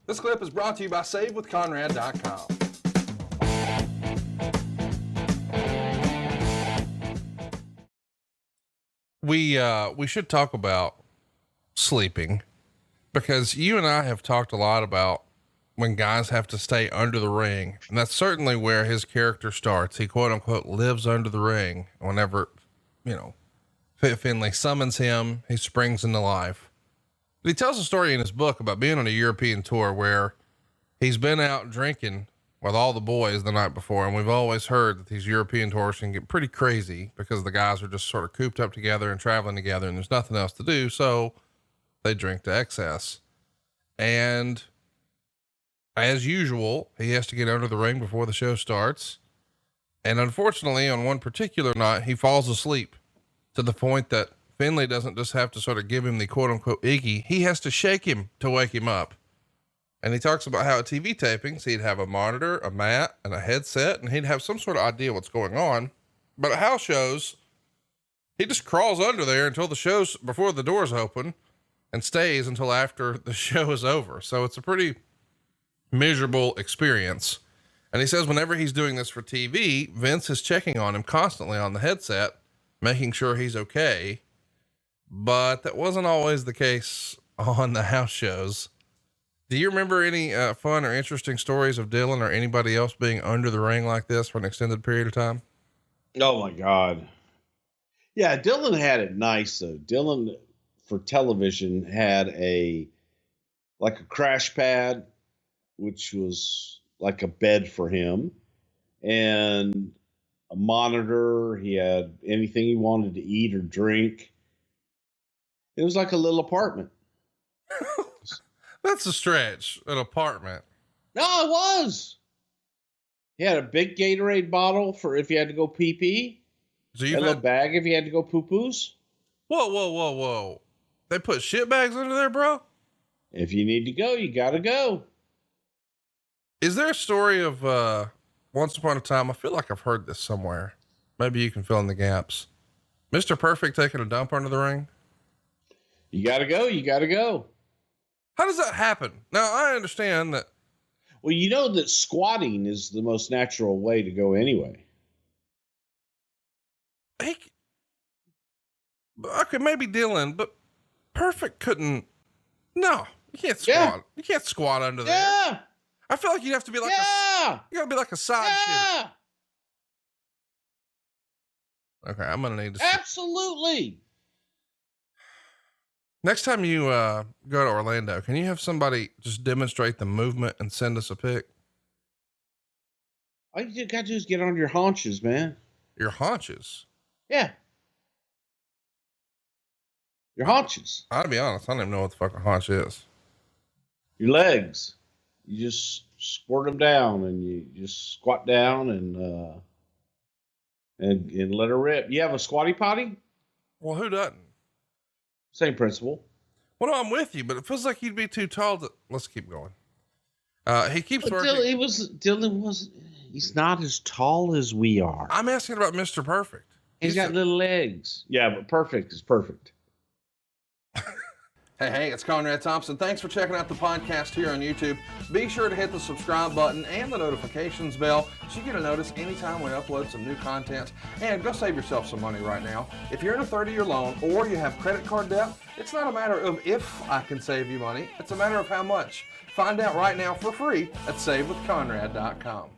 This clip is brought to you by SaveWithConrad.com. We should talk about sleeping, because you and I have talked a lot about when guys have to stay under the ring, and that's certainly where his character starts. He quote unquote lives under the ring. Whenever, Finley summons him, he springs into life. But he tells a story in his book about being on a European tour where he's been out drinking with all the boys the night before. And we've always heard that these European tours can get pretty crazy because the guys are just sort of cooped up together and traveling together and there's nothing else to do. So they drink to excess. And as usual, he has to get under the ring before the show starts. And unfortunately, on one particular night, he falls asleep to the point that Finley doesn't just have to sort of give him the quote unquote Iggy. He has to shake him to wake him up. And he talks about how at TV tapings, he'd have a monitor, a mat, and a headset, and he'd have some sort of idea what's going on. But at house shows, he just crawls under there until the show's before the doors open and stays until after the show is over. So it's a pretty miserable experience. And he says whenever he's doing this for TV, Vince is checking on him constantly on the headset, making sure he's okay. But that wasn't always the case on the house shows. Do you remember any fun or interesting stories of Dylan or anybody else being under the ring like this for an extended period of time? Oh my God. Yeah. Dylan had it nice though. Dylan for television had like a crash pad, which was like a bed for him, and a monitor. He had anything he wanted to eat or drink. It was like a little apartment. That's a stretch, an apartment. No, it was. He had a big Gatorade bottle for if you had to go pee-pee. So a little bag if you had to go poo-poos. Whoa. They put shit bags under there, bro? If you need to go, you got to go. Is there a story of once upon a time? I feel like I've heard this somewhere. Maybe you can fill in the gaps. Mr. Perfect taking a dump under the ring? You got to go. You got to go. How does that happen? Now, I understand that. Well, you know that squatting is the most natural way to go anyway. Okay, maybe Dylan, but Perfect couldn't. No, you can't squat. Yeah. You can't squat under there. Yeah. I feel like you'd have to be like you gotta be like a side shitter. Okay, I'm gonna need to Absolutely. Next time you go to Orlando, can you have somebody just demonstrate the movement and send us a pic? All you got to do is get on your haunches, man. Your haunches? Yeah. Your haunches. I'll be honest, I don't even know what the fuck a haunch is. Your legs. You just squirt them down and you just squat down and let her rip. You have a squatty potty? Well, who doesn't? Same principle. Well, no, I'm with you, but it feels like you'd be too tall to, let's keep going. He keeps working. He's not as tall as we are. I'm asking about Mr. Perfect. He's got little legs. Yeah, but Perfect is perfect. Hey, it's Conrad Thompson. Thanks for checking out the podcast here on YouTube. Be sure to hit the subscribe button and the notifications bell so you get a notice anytime we upload some new content. And go save yourself some money right now. If you're in a 30-year loan or you have credit card debt, it's not a matter of if I can save you money. It's a matter of how much. Find out right now for free at SaveWithConrad.com.